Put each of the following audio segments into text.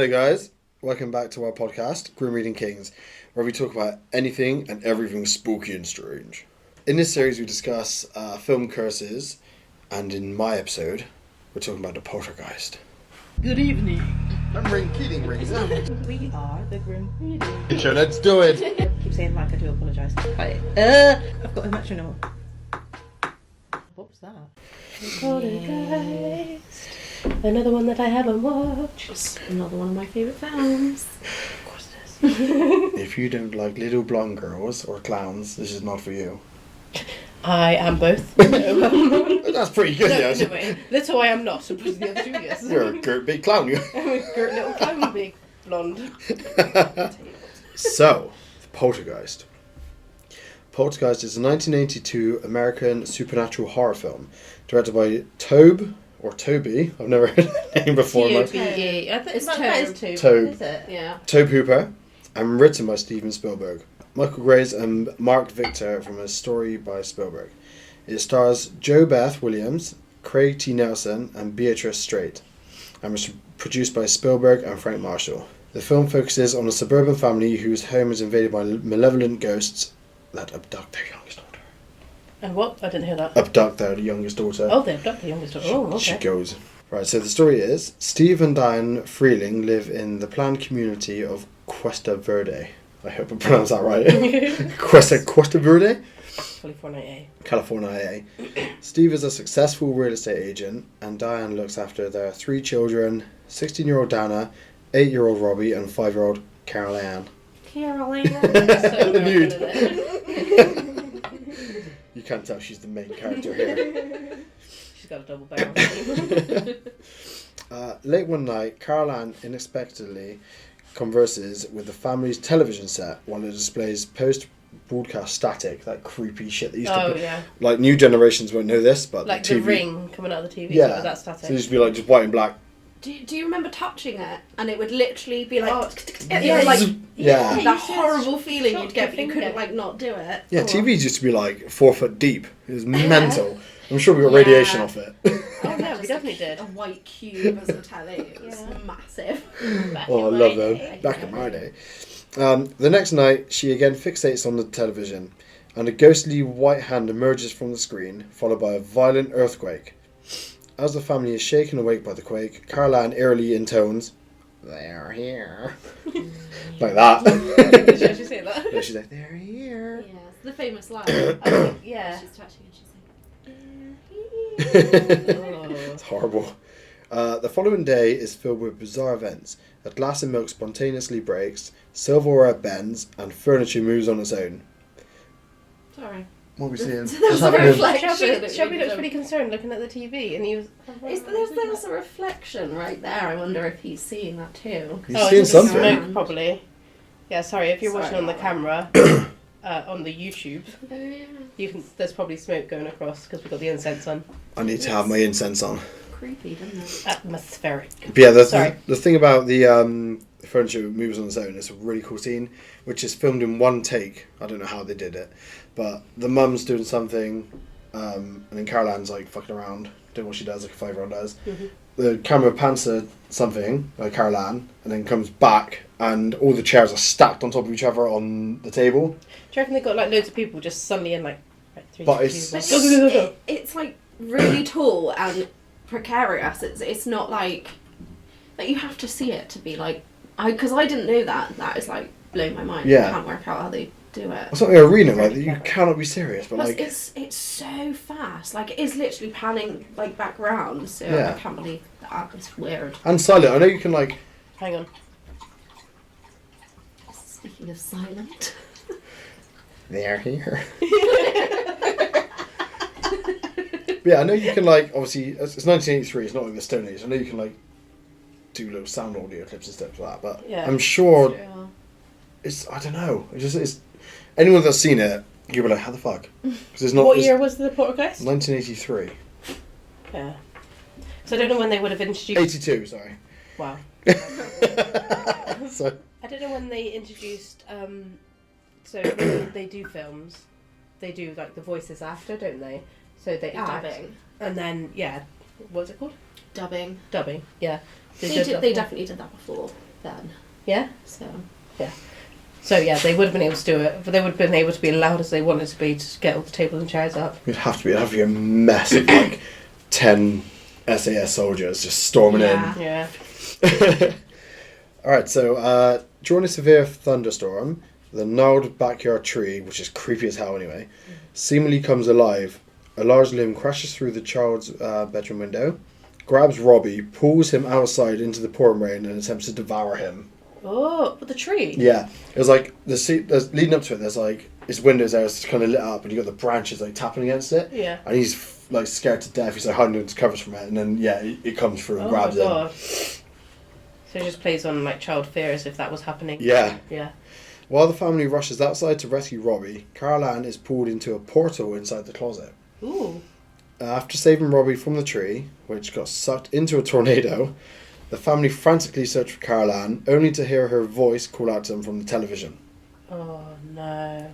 Hello guys, welcome back to our podcast, Grim Reading Kings, where we talk about anything and everything spooky and strange. In this series we discuss film curses, and in my episode, we're talking about the Poltergeist. Good evening. I'm Keating rings. We are the Grim Reading. Sure, let's do it. Keep saying like I do apologise. I've got a metronome. What was that? Poltergeist. Another one that I haven't watched. It's another one of my favourite films. Of course it is. If you don't like little blonde girls or clowns, this is not for you. I am both. That's pretty good, yeah. Wait. Little I am not, supposed to the other two, yes. You're a great big clown, you. I'm a great little clown, big blonde. So, the Poltergeist. Poltergeist is a 1982 American supernatural horror film directed by Toby. I've never heard that name before. T-O-B-E. I think It's Tobe. Tobe. Is it? Yeah. Tobe Hooper, and written by Steven Spielberg. Michael Graves and Mark Victor from a story by Spielberg. It stars Jo Beth Williams, Craig T. Nelson, and Beatrice Straight, and was produced by Spielberg and Frank Marshall. The film focuses on a suburban family whose home is invaded by malevolent ghosts that abduct their youngest daughter. And what? I didn't hear that. Abduct their youngest daughter. Oh, they abduct the youngest daughter. Oh, okay. She goes. Right, so the story is, Steve and Diane Freeling live in the planned community of Cuesta Verde. I hope I pronounced that right. Cuesta Verde? California. Steve is a successful real estate agent, and Diane looks after their 3 children, 16-year-old Dana, 8-year-old Robbie, and 5-year-old Carol Ann. Carolina. So Nude. American, You can't tell she's the main character here. She's got a double barrel. Late one night, Carol Ann unexpectedly converses with the family's television set while it displays post-broadcast static, that creepy shit that used to Oh, be. yeah. Like, new generations won't know this, but Like the the TV... ring coming out of the TV. Yeah. So that's static. So it used to be like just white and black. Do you remember touching it? And it would literally be like... yeah, like Yeah. that horrible feeling Shock you'd get, but you your couldn't finger. like not do it. Yeah, Or- TVs used to be like 4 foot deep. It was mental. I'm sure we got radiation off it. Oh, yeah, we Just definitely did. A white cube as a telly. It was Yeah. massive. Oh, I love them. Back in my day. The next night, she again fixates on the television, and a ghostly white hand emerges from the screen, followed by a violent earthquake. As the family is shaken awake by the quake, Caroline eerily intones, "They're here." Like that. Did she actually say that? Yeah, she's like, "They're here." Yeah, it's the famous line. Yeah. She's touching and she's like... It's horrible. The following day is filled with bizarre events. A glass of milk spontaneously breaks, silverware bends, and furniture moves on its own. Sorry. What are we seeing? There was What's a happening? reflection. Shelby looks pretty concerned looking at the TV, and he was... There's a reflection right there. I wonder if he's seeing that too. He's Oh, seeing it's just something. smoke, probably. Yeah, sorry, if you're Sorry watching on the about camera, on the YouTube, Oh, yeah. you can. There's probably smoke going across because we've got the incense on. I need to have my incense on. Creepy, doesn't it? Atmospheric. But yeah, Sorry. the thing about the furniture moves on its own, it's a really cool scene, which is filmed in one take. I don't know how they did it, but the mum's doing something, and then Caroline's like fucking around, doing what she does, like a 5-year-old does. Mm-hmm. The camera pans to something, like Caroline, and then comes back, and all the chairs are stacked on top of each other on the table. Do you reckon they got like loads of people just suddenly in like 3, But 2, it's- 1, go, go, go, go. It's like really tall and precarious. It's not like you have to see it to be like... Because I didn't know that. That is like blowing my mind. Yeah. I can't work out how they do it. It's not an arena, like, Very you clever. cannot be serious, but Plus, like... it's so fast. Like, it is literally panning like back round. So Yeah. I can't believe that. It's weird. And silent, I know you can like... Hang on. Speaking of silent. They're here. But yeah, I know you can like, obviously, it's 1983, it's not like the Stone Age. I know you can like do little sound audio clips and stuff like that, but Yeah. I'm sure Yeah. it's, I don't know, it's anyone that's seen it, you'll be like, how the fuck? Because it's not... What it's year was the Poltergeist? 1983. Yeah. So I don't know when they would have introduced... 82, sorry. Wow. So, I don't know when they introduced... so when they do films, they do like the voices after, don't they? So they act. Dubbing. And then, yeah. What's it called? Dubbing. Dubbing, yeah. They did that definitely did that before. then. Yeah? So So yeah, they would have been able to do it, but they would have been able to be as loud as they wanted to be to get all the tables and chairs up. It'd have to be a mess of like 10 SAS soldiers just storming Yeah. in. Alright, so during a severe thunderstorm, the gnarled backyard tree, which is creepy as hell anyway, seemingly comes alive. A large limb crashes through the child's bedroom window, grabs Robbie, pulls him outside into the pouring rain, and attempts to devour him. Oh, but the tree? Yeah, it was like there's leading up to it. There's like his windows there, it's kind of lit up, and you got the branches like tapping against it. Yeah. And he's like scared to death. He's like hiding under covers from it, and then it comes through and Oh grabs my him. god. So it just plays on like child fear as if that was happening. Yeah. Yeah. While the family rushes outside to rescue Robbie, Carol Ann is pulled into a portal inside the closet. Ooh. After saving Robbie from the tree, which got sucked into a tornado, the family frantically search for Carol Ann, only to hear her voice call out to them from the television. Oh no.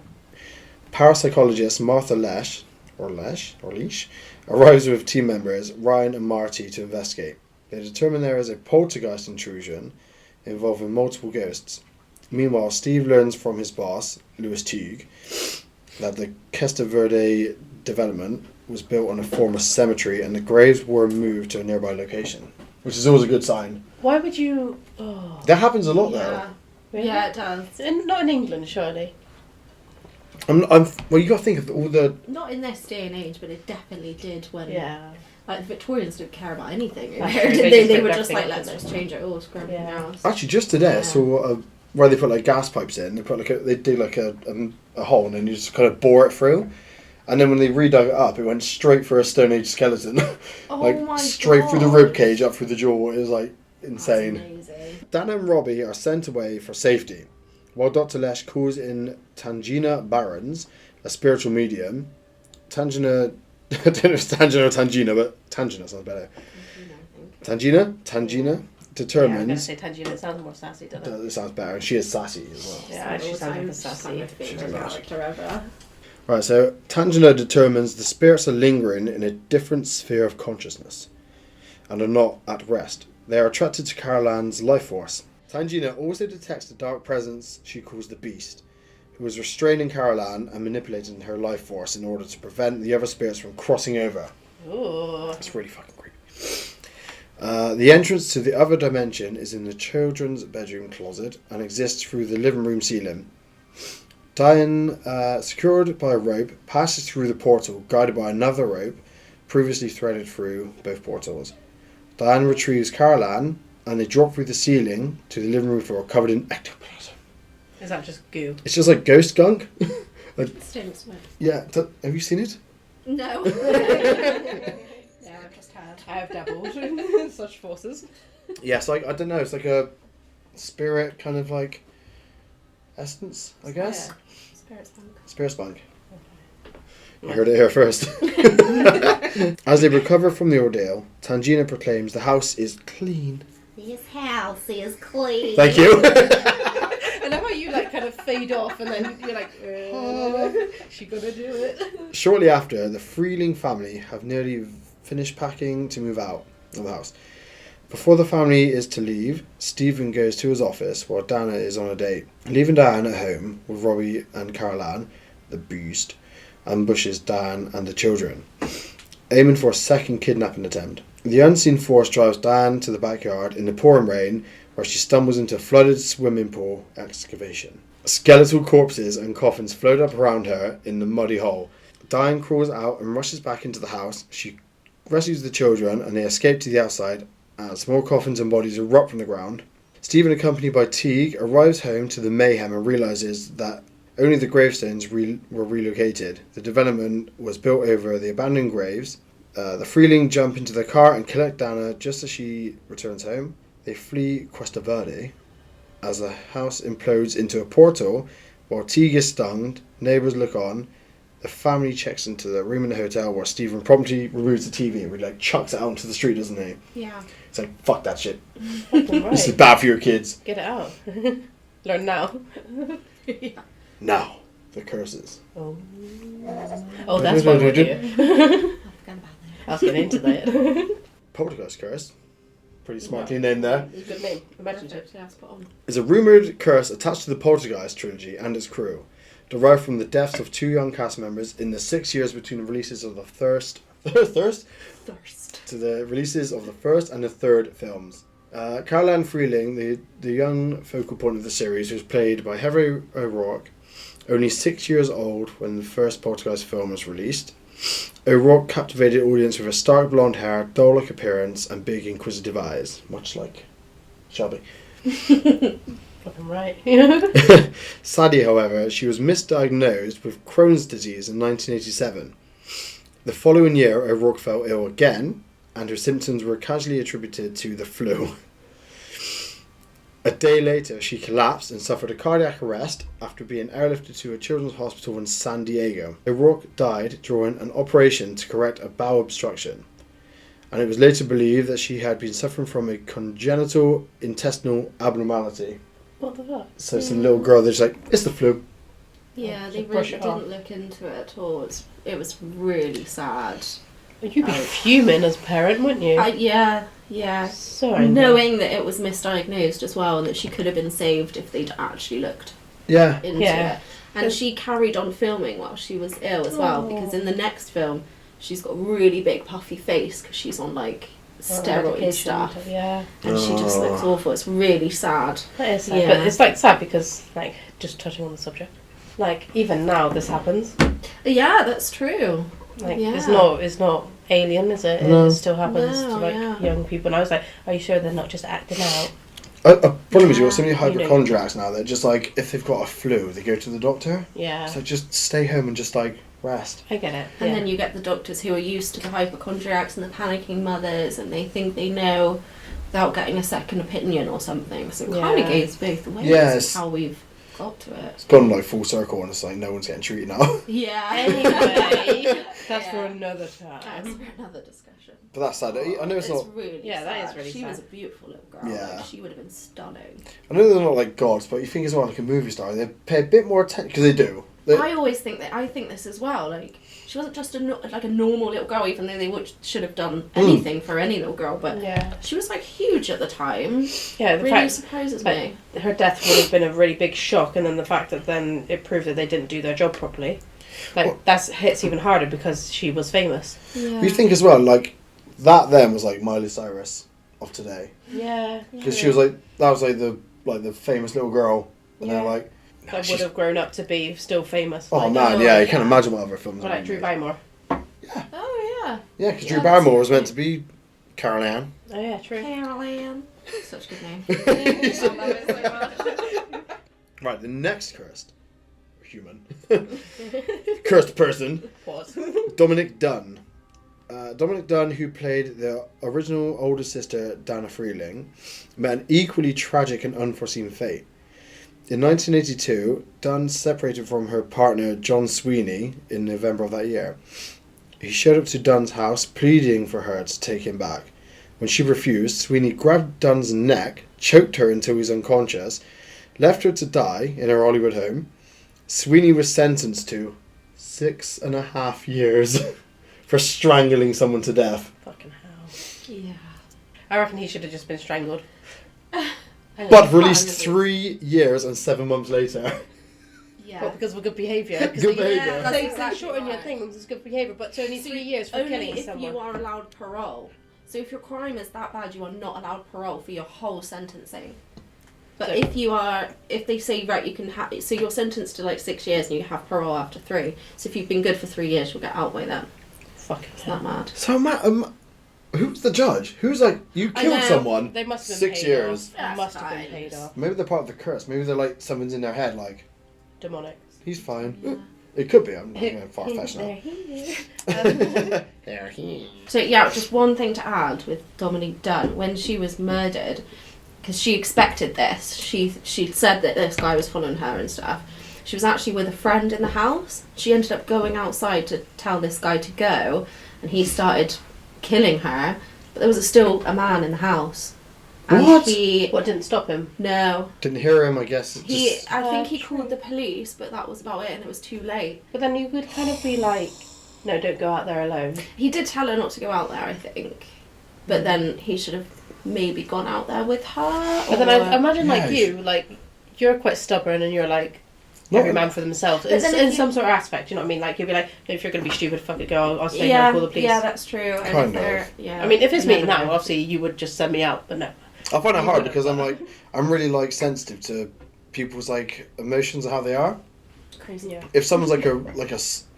Parapsychologist Martha Lesh arrives with team members Ryan and Marty to investigate. They determine there is a poltergeist intrusion involving multiple ghosts. Meanwhile, Steve learns from his boss, Louis Teague, that the Kesta Verde development was built on a former cemetery and the graves were moved to a nearby location, which is always a good sign. Why would you... Oh. That happens a lot yeah, Really? yeah, it does. Not in England, surely. though. Well, you got to think of all the... Not in this day and age, but it definitely did when. Yeah. Like the Victorians didn't care about anything. That's true. They just were ripped just everything like, up, let's didn't just change it all, screw everything Yeah. else. Actually, just today I Yeah. saw where they put like gas pipes in. They put they dig like a hole and then you just kind of bore it through. And then when they redug it up, it went straight for a Stone Age skeleton. Oh like my straight God. through the rib cage, up through the jaw. It was like That's insane. amazing. Dan and Robbie are sent away for safety, while Dr. Lesh calls in Tangina Barons, a spiritual medium. Tangina, I don't know if it's Tangina or Tangina, but Tangina sounds better. Tangina Yeah, I'm going to determines. say Tangina. It sounds more sassy, doesn't it? It sounds better, and she is sassy as well. Yeah, she sounds like a Just my sassy. favourite character ever. Right, so Tangina determines the spirits are lingering in a different sphere of consciousness and are not at rest. They are attracted to Carol Ann's life force. Tangina also detects the dark presence she calls the Beast, who is restraining Carol Ann and manipulating her life force in order to prevent the other spirits from crossing over. Ooh. It's really fucking creepy. The entrance to the other dimension is in the children's bedroom closet and exists through the living room ceiling. Diane, secured by a rope, passes through the portal, guided by another rope, previously threaded through both portals. Diane retrieves Carol Ann, and they drop through the ceiling to the living room floor, covered in ectoplasm. Is that just goo? It's just like ghost gunk. Stinks, man. Yeah, have you seen it? No. Yeah, I've just had. I have dabbled in such forces. Yeah, it's like, I don't know, it's like a spirit kind of like essence, I guess. Spirit spunk. Spirit spunk. You heard it here first. As they recover from the ordeal, Tangina proclaims the house is clean. This house is clean. Thank you. I love how you like kind of fade off and then you're like, she gonna do it. Shortly after, the Freeling family have nearly finished packing to move out of the house. Before the family is to leave, Stephen goes to his office while Dana is on a date. Leaving Dan at home with Robbie and Carol Ann, the Beast, ambushes Dan and the children, aiming for a second kidnapping attempt. The unseen force drives Dan to the backyard in the pouring rain, where she stumbles into a flooded swimming pool excavation. Skeletal corpses and coffins float up around her in the muddy hole. Diane crawls out and rushes back into the house. She rescues the children and they escape to the outside as more coffins and bodies erupt from the ground. Stephen, accompanied by Teague, arrives home to the mayhem and realises that only the gravestones were relocated. The development was built over the abandoned graves. The Freeling jump into the car and collect Dana just as she returns home. They flee Cuesta Verde as the house implodes into a portal. While Teague is stunned, neighbours look on. The family checks into the room in the hotel where Stephen promptly removes the TV and really chucks it out into the street, doesn't he? Yeah. It's like, fuck that shit. Fucking right. This is bad for your kids. Get it out. Learn now. Yeah. Now, the curses. Oh, that's what we'll do. I forgot about that. I was getting into that. Poltergeist curse. Pretty smartly named there. It's a good name. Imaginative. Yeah, spot on. Is a rumoured curse attached to the Poltergeist trilogy and its crew, derived from the deaths of 2 young cast members in the 6 years between the releases of the first to the releases of the first and the third films. Caroline Freeling, the young focal point of the series, was played by Heather O'Rourke, only 6 years old when the first Poltergeist film was released. O'Rourke captivated the audience with her stark blonde hair, doll-like appearance, and big inquisitive eyes, much like Shelby. Fucking right. Sadly, however, she was misdiagnosed with Crohn's disease in 1987. The following year, O'Rourke fell ill again, and her symptoms were casually attributed to the flu. A day later, she collapsed and suffered a cardiac arrest after being airlifted to a children's hospital in San Diego. O'Rourke died during an operation to correct a bowel obstruction, and it was later believed that she had been suffering from a congenital intestinal abnormality. What the fuck? So some little girl, they're just like, it's the flu. Yeah, they Just brush really it off. didn't look into it at all. It was really sad. You'd be fuming as a parent, wouldn't you? Yeah. So angry. Knowing that it was misdiagnosed as well and that she could have been saved if they'd actually looked Yeah. into Yeah. it. And she carried on filming while she was ill as well, because in the next film, she's got a really big puffy face because she's on like steroid Medication, stuff. Yeah. And she just looks awful. It's really sad. That is sad. Yeah. But it's like sad because, like, just touching on the subject, like, even now this happens. Yeah, that's true. Like, Yeah. it's not alien, is it? No. It still happens No, to, like, yeah. young people. And I was like, are you sure they're not just acting out? A problem is you've got so many You know. hypochondriacs now that just like, if they've got a flu, they go to the doctor. Yeah. So just stay home and just like rest. I get it. And yeah. then you get the doctors who are used to the hypochondriacs and the panicking mothers, and they think they know without getting a second opinion or something. So it kind Yeah. of goes both ways. Yes. Of how we've got to it. It's gone like full circle and it's like no one's getting treated now. Yeah. Anyway, that's Yeah. for another That's time. for another discussion. But that's sad. I know it's not. Really Yeah, that is sad. really She sad. was a beautiful little girl. Yeah. Like, she would have been stunning. I know they're not like gods, but you think as well, like a movie star, they pay a bit more attention because they do. I always think that. I think this as well. Like, she wasn't just like a normal little girl, even though they should have done anything for any little girl. But Yeah. she was like huge at the time. Yeah, the Really fact surprises but me. her death would have been a really big shock, and then the fact that then it proved that they didn't do their job properly. Like, Well- that hits even harder because she was famous. Yeah. You think as well, like that then was like Miley Cyrus of today Yeah. because she was like that was like the famous little girl, and they're Yeah. like, That she's- would have grown up to be still famous. oh like, man, yeah, you can't imagine what other films. Or like Drew Barrymore. Oh yeah. Yeah, because Yeah, Drew that's Barrymore was it. meant to be Carol Ann. Oh yeah, true. Caroline. Such a good name. Right, the next cursed human, cursed person, Pause. Dominic Dunn. Dominic Dunn, who played the original older sister Dana Freeling, met an equally tragic and unforeseen fate. In 1982, Dunn separated from her partner John Sweeney in November of that year. He showed up to Dunn's house pleading for her to take him back. When she refused, Sweeney grabbed Dunn's neck, choked her until he was unconscious, left her to die in her Hollywood home. Sweeney was sentenced to 6.5 years for strangling someone to death. Fucking hell. Yeah. I reckon he should have just been strangled. But released 3 years and 7 months later. Yeah. Well, because of good behaviour. Good behaviour. that's They exactly shorten your right. things as good behaviour, but it's only 3 years for Only killing if someone. you are allowed parole. So if your crime is that bad, you are not allowed parole for your whole sentencing. But So- if they say, right, you can have, so you're sentenced to like 6 years and you have parole after 3. So if you've been good for 3 years, you'll get out by then. Fucking It's hell. not mad. So, who's the judge? Who's like, you I killed know. someone, They must have been 6 paid years. off. They That's must have been fine. paid off. Maybe they're part of the curse. Maybe they're like, someone's in their head, like, Demonic. he's fine. Yeah. It could be, I'm going far-fetched now. There he is. So yeah, just one thing to add with Dominique Dunn. When she was murdered, because she expected this, she said that this guy was following her and stuff. She was actually with a friend in the house. She ended up going outside to tell this guy to go, and he started killing her. But there was still a man in the house. And What? What didn't stop him? No. Didn't hear him, I guess. It He, just, I think he true. called the police, but that was about it, and it was too late. But then you would kind of be like, no, don't go out there alone. He did tell her not to go out there, I think. But then he should have maybe gone out there with her. But then I imagine like Yeah. you, like you're quite stubborn and you're like Not- every man for themselves But then if in you- some sort of aspect. You know what I mean? Like you'll be like, if you're gonna be stupid, fuck it, go. I'll stay here yeah, and call the police. yeah, that's true. And Kind if they're- yeah, I mean, if it's you me never now, know. obviously you would just send me out, but no. I find it You hard wouldn't. because I'm really like sensitive to people's like emotions and how they are. Crazy. Yeah. If someone's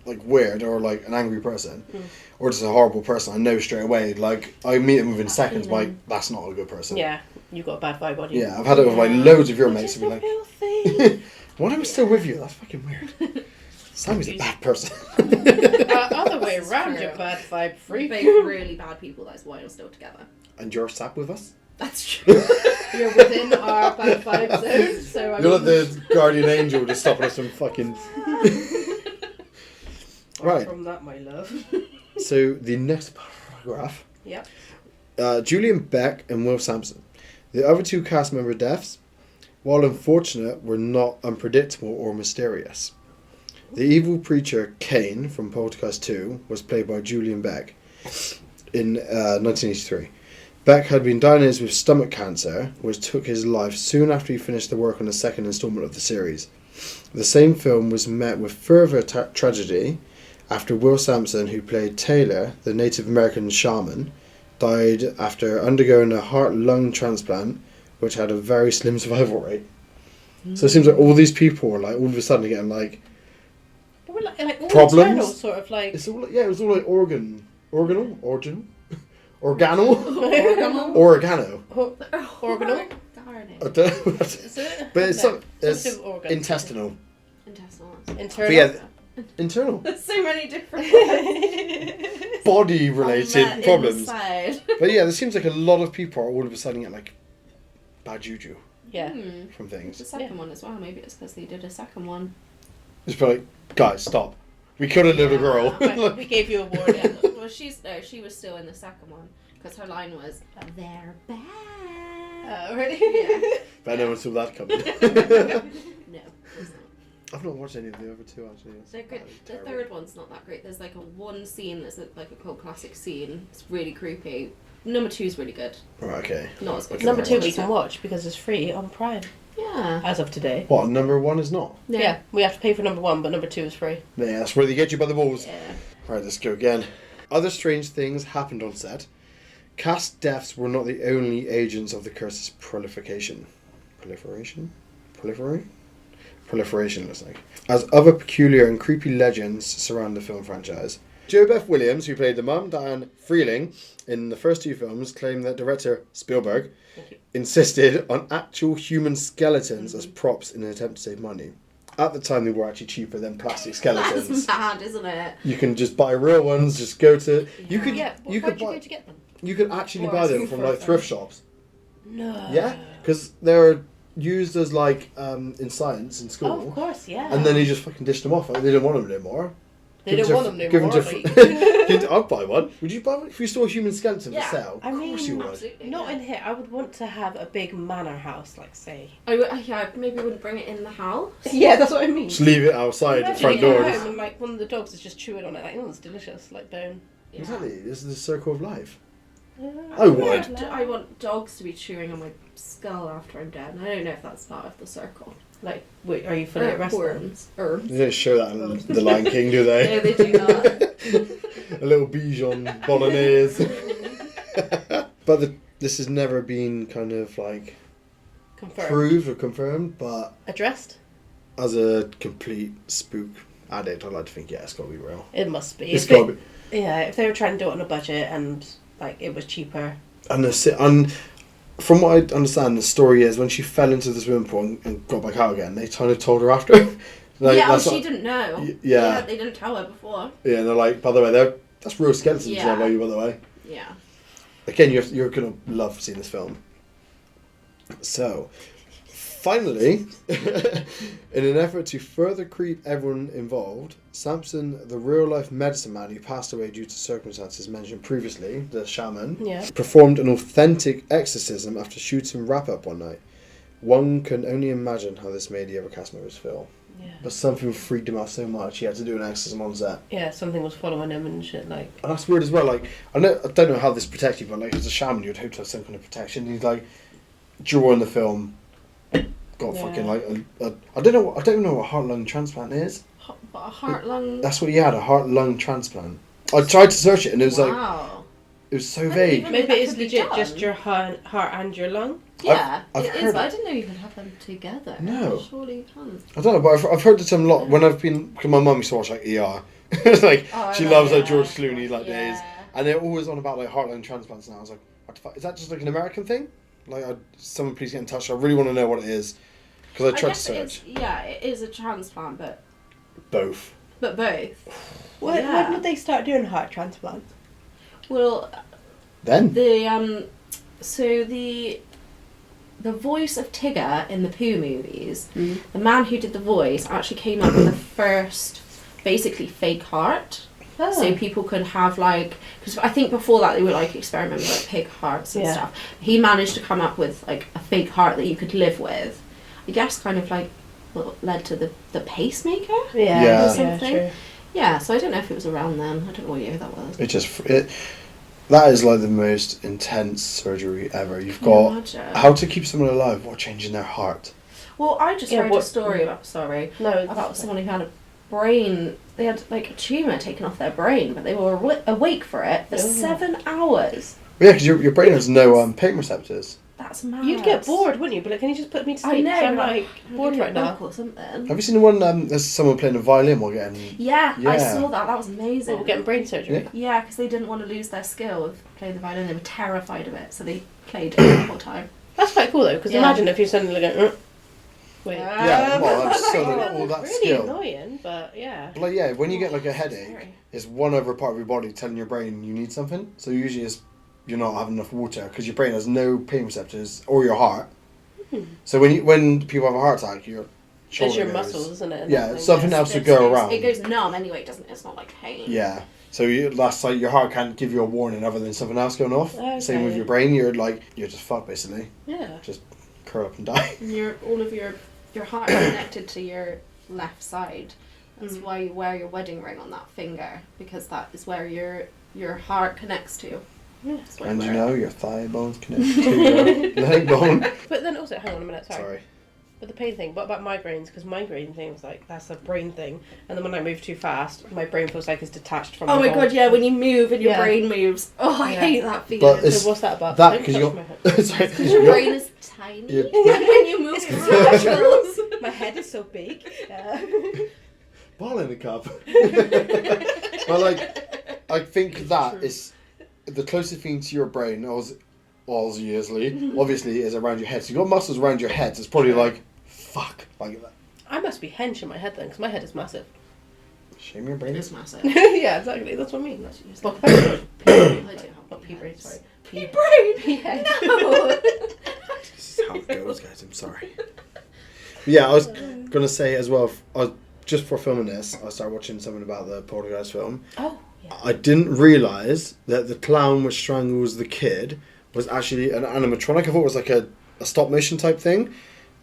like weird or like an angry person or just a horrible person, I know straight away. Like I meet them within seconds. Like that's not a good person. Yeah, you got a bad vibe on you. Yeah, I've had it with like Yeah. loads of your You're mates just who be so like, filthy. "Why am I still with you? That's fucking weird." Sammy's a bad person. Other way This is around, true. you bad vibe freak. Both really bad people. That's why you're still together. And you're sat with us. That's true. You're within our bad vibe zone, so I You're like mean, the guardian angel just stopping us from fucking. Right. From that, my love. So the next paragraph. Yep. Julian Beck and Will Sampson. The other two cast member deaths, while unfortunate, were not unpredictable or mysterious. The evil preacher Cain from Poltergeist 2 was played by Julian Beck in 1983. Beck had been diagnosed with stomach cancer, which took his life soon after he finished the work on the second installment of the series. The same film was met with further tragedy after Will Sampson, who played Taylor, the Native American shaman, died after undergoing a heart-lung transplant, which had a very slim survival rate. So it seems like all these people are like all of a sudden getting like They were like all Problems? internal, sort of like. it's all it was all like organal, organal, Organal. oregano. Organal? Darn I it. don't know. Is it? But it's No, it's something with organs. intestinal. Intestinal. Internal. But yeah, internal There's so many different words. body related problems. Inside. But yeah, there seems like a lot of people are all of a sudden getting like bad juju Yeah. from The things. second one as well. Maybe it's because they did a second one. It's probably like, guys, stop. We killed a little girl. Right, we gave you a warning. Well, she was still in the second one because her line was, "They're bad." Really? Yeah. But no one saw that coming. No, it's not. I've not watched any of the other two actually. It's They're good. The terrible. third one's not that great. There's like one scene that's like a cult classic scene. It's really creepy. Number 2 is really good. Right, okay. Not as good Okay, as Number I'll 2 watch we it. can watch because it's free on Prime Yeah. as of today. What, number 1 is not? Yeah, we have to pay for number 1, but number 2 is free. Yeah, that's where they get you by the balls. Yeah. Right, let's go again. Other strange things happened on set. Cast deaths were not the only agents of the curse's proliferation. Proliferation? Proliferation, looks like. As other peculiar and creepy legends surround the film franchise. Jo Beth Williams, who played the mum, Diane Freeling, in the first 2 films, claimed that director Spielberg Thank you. insisted on actual human skeletons as props in an attempt to save money. At the time, they were actually cheaper than plastic skeletons. That's mad, isn't it? You can just buy real ones. Just go to you could Yeah, you where'd could you buy go to get them? you could actually Or buy them asking from for like them. thrift shops. No. Yeah, because they're used as like in science in school, Oh, of course, yeah. and then they just fucking dished them off. Like, they didn't want them anymore. They don't want them Give anymore. them like- to I'd buy one. Would you buy one if you saw a human skeleton Yeah, for sale? I Of mean, course you would. Absolutely. Not yeah. in here. I would want to have a big manor house, like say. I maybe wouldn't bring it in the house. Yeah, that's what I mean. Just leave it outside the Imagine front you get door. home and like one of the dogs is just chewing on it. Like, oh, it's delicious, like bone. Yeah. Exactly. This is the circle of life. Yeah. I would. I want dogs to be chewing on my skull after I'm dead. And I don't know if that's part of the circle. Like, wait, are you fully at rest? then? Worms. Worms. They don't show that in The Lion King, do they? No, they do not. A little Bichon bolognese. But this has never been kind of like Confirmed. proved or confirmed, but Addressed? as a complete spook addict, I'd like to think, yeah, it's got to be real. It must be. It's If they- got to be. Yeah, if they were trying to do it on a budget and like it was cheaper. And from what I understand, the story is when she fell into the swimming pool and got back out again, they kind of told her after. Like, yeah, that's she what- didn't know. Yeah. They didn't tell her before. Yeah, they're like, by the way, that's real skeletons Yeah. there by you, by the way. Yeah. Again, you're going to love seeing this film. So, finally, in an effort to further creep everyone involved, Samson, the real-life medicine man who passed away due to circumstances mentioned previously, the shaman, Yeah. performed an authentic exorcism after shooting wrap-up one night. One can only imagine how this made the other cast members feel. Yeah. But something freaked him out so much he had to do an exorcism on set. Yeah, something was following him and shit, like... And that's weird as well, like, I don't know how this protects you, but like, as a shaman you'd hope to have some kind of protection. He's like, during the film, got fucking like, I don't even know what heart-lung transplant is. But a heart-lung... That's what he had, a heart-lung transplant. I tried to search it and it was like, Wow. it was so vague. even- Maybe that it is could be legit done. just your heart and your lung. Yeah, I've it heard is, but it. I didn't know you could have them together. No. Surely you can. I don't know, but I've heard the term a lot when I've been, because my mum used to watch like ER. It's like, Oh, she I loves know, like George yeah. Clooney like days. And they're always on about like heart-lung transplants now. I was like, what the fuck? Is that just like an American thing? Like, someone please get in touch. I really want to know what it is. Because I tried to guess it search. is, yeah, it is a transplant, but Both. both. When would they start doing heart transplants? Well, Then? so the voice of Tigger in the Pooh movies, the man who did the voice actually came up with the first, basically, fake heart. Oh. So people could have like, because I think before that they were like experimenting with like pig hearts and stuff. He managed to come up with like a fake heart that you could live with. I guess kind of like what led to the pacemaker. Yeah. Or Yeah, something. true. Yeah, so I don't know if it was around then. I don't know what year that was. That is like the most intense surgery ever. You've Can you got imagine? how to keep someone alive while changing their heart. Well, I just Yeah, heard a story about someone who had a brain. They had like a tumor taken off their brain, but they were awake for it for 7 hours. Yeah, because your brain has no pain receptors. That's mad. You'd get bored, wouldn't you? But like, can you just put me to I sleep? know. 'Cause I'm but like bored give right you a now. book or something. Have you seen the one? There's someone playing a violin while getting. Yeah, I Yeah. saw that. That was amazing. We're getting brain surgery. Yeah, because they didn't want to lose their skill of playing the violin. They were terrified of it, so they played it the whole time. That's quite cool though, because Yeah. imagine if you're suddenly going, wait. Yeah, well, I'm still Like, all that really skill. annoying, but yeah. Like yeah, when you get like a That's headache, scary. it's one other part of your body telling your brain you need something. So usually you're not having enough water because your brain has no pain receptors or your heart. So when people have a heart attack, your shoulder It's your goes- muscles, isn't it? and Yeah, everything, something else to go around. It goes numb anyway, doesn't it? It's not like pain. Yeah. So that's like your heart can't give you a warning other than something else going off. Okay. Same with your brain. You're just fucked basically. Yeah. Just curl up and die. And all of your heart is connected to your left side. That's why you wear your wedding ring on that finger, because that is where your heart connects to. Yeah. That's why And you wear it. know your thigh bone's connected to your leg bone. But then also, hang on a minute, sorry. Sorry. But the pain thing, what about migraines? Because migraine thing was like, that's a brain thing. And then when I move too fast, my brain feels like it's detached from Oh my the god, yeah, when you move and your Yeah. brain moves. Oh, I Yeah. hate that feeling. But it's- So what's that about? That Don't because you touch got. my head. Sorry. Because your brain is tiny. Yeah. When you move, it's circles. My head is so big. Ball in a cup. But like, I think that is the closest thing to your brain, obviously, is around your head. So you've got muscles around your head. So it's probably like, fuck, like that. I must be hench in my head then, because my head is massive. Shame your brain. It's massive. Yeah, exactly. That's what I mean. That's what you Well, said. I do have not pea brain, sorry. Pea brain? Pea head. No! This is how it goes, guys. I'm sorry. Yeah, I was gonna say as well. Just for filming this, I started watching something about the Poltergeist film. Oh, yeah. I didn't realise that the clown which strangles the kid was actually an animatronic. I thought it was like a stop motion type thing,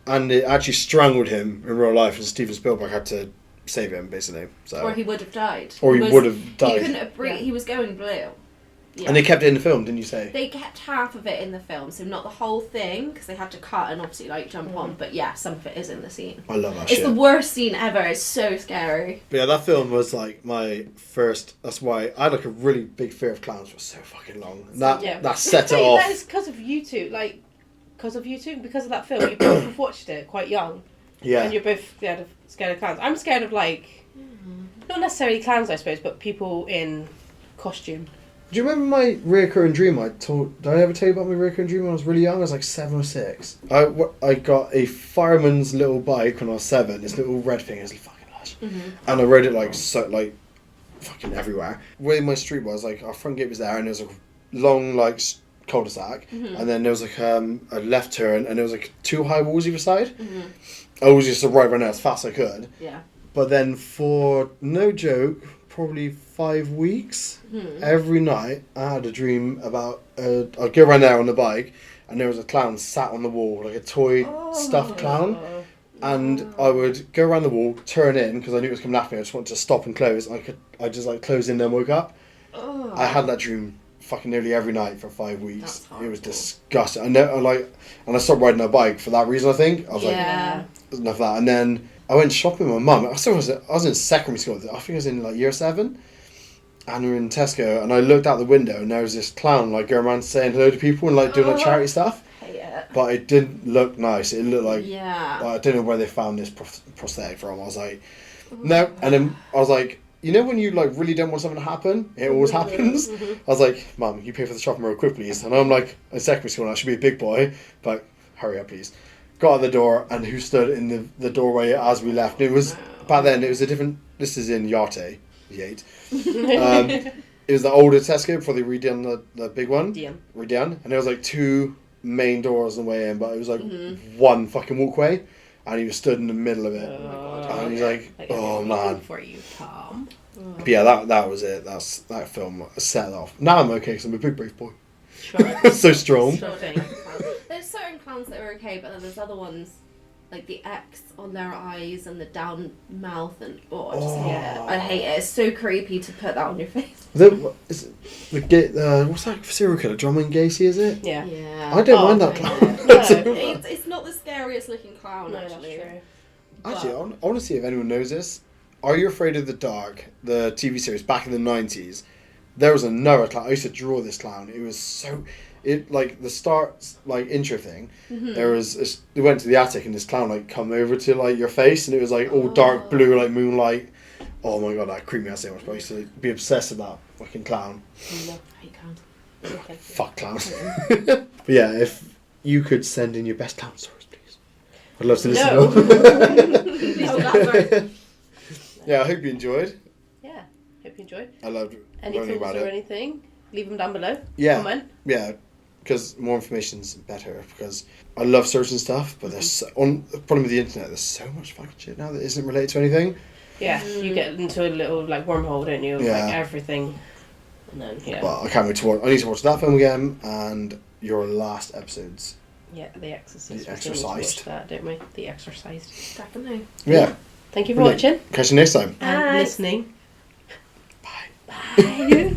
and it actually strangled him in real life. And Steven Spielberg had to save him, basically. So Or he would have died. Or he would have died. He couldn't have breathed. Yeah. He was going blue. Yeah. And they kept it in the film, didn't you say? They kept half of it in the film, so not the whole thing, because they had to cut and obviously like jump on. But yeah, some of it is in the scene. I love that It's shit. the worst scene ever. It's so scary. But yeah, that film was like my first. That's why I had like a really big fear of clowns for so fucking long. And that Yeah. that set it Wait, off. that is because of you two. Like, because of you two, because of that film, you both have watched it quite young. Yeah. And you're both scared of clowns. I'm scared of, like, not necessarily clowns, I suppose, but people in costume. Do you remember my reoccurring dream I told? Did I ever tell you about my reoccurring dream when I was really young? I was like 7 or 6. I got a fireman's little bike when I was 7. This little red thing is fucking lush, and I rode it like fucking everywhere. Where my street was, like our front gate was there, and there was a long like cul-de-sac, and then there was like a left turn, and there was like 2 high walls either side. I was just ride around there as fast as I could. Yeah. But then for no joke, probably 5 weeks, every night I had a dream about I'd go around there on the bike, and there was a clown sat on the wall, like a toy stuffed clown, And I would go around the wall, turn in, because I knew it was coming after me. I just wanted to stop and close. I just like closed in, then woke up. Oh. I had that dream fucking nearly every night for 5 weeks. That's It was horrible. disgusting. And I stopped riding a bike for that reason. I think I was Yeah. like, enough of that. And then I went shopping with my mum. I was in secondary school. I think I was in like year 7. And we were in Tesco, and I looked out the window, and there was this clown like going around saying hello to people and like doing like charity stuff. Hate it. But it didn't look nice. It looked like Yeah. I don't know where they found this prosthetic from. I was like, no. And then I was like, you know when you like really don't want something to happen, it always happens. I was like, Mum, you pay for the shopping real quick, please. And I'm like, in secondary school, and I should be a big boy, but hurry up, please. Got out the door, and who stood in the doorway as we left? And it was back then. It was a different. This is in Yarte, Yate. It was the older Tesco before they redone the big one. Redone, and there was like 2 main doors on the way in, but it was like one fucking walkway, and he was stood in the middle of it. And he's like, oh man. For you, Tom. But yeah, that was it. That film set it off. Now I'm okay because I'm a big brave boy. Sure. So strong. Sure thing. There's certain clowns that are okay, but then there's other ones, like the X on their eyes and the down mouth, and I just hate it. I hate it. It's so creepy to put that on your face. What's that serial killer? John Wayne Gacy, is it? Yeah. Yeah. I don't mind that I clown. hate it. It's not the scariest looking clown, No, that's actually. true. Actually, I want to see if anyone knows this. Are You Afraid of the Dark? The TV series back in the 90s. There was another clown. I used to draw this clown. It was so... It like the start like intro thing. There was we went to the attic and this clown like come over to like your face and it was like all dark blue like moonlight. Oh my god, that creeped me out so much. But I used to be obsessed with that fucking clown. I hate clowns. Fuck clowns. But yeah, if you could send in your best clown stories, please. I'd love to listen No. to them. No, that's right. Yeah, I hope you enjoyed. Yeah. Hope you enjoyed. I loved Any learning thoughts about or it. anything? Leave them down below. Yeah. Comment. Yeah, because more information's better. Because I love searching stuff, but there's the problem with the internet. There's so much fucking shit now that isn't related to anything. Yeah, you get into a little like wormhole, don't you? Of, Yeah. like everything. And then But I can't wait to watch. I need to watch that film again and your last episodes. Yeah, The Exorcist. The We still need to Exorcised. watch that, don't we? The Exorcised. Definitely. Yeah. Thank you for Brilliant. watching Catch you next time. and Bye. listening. Bye. Bye.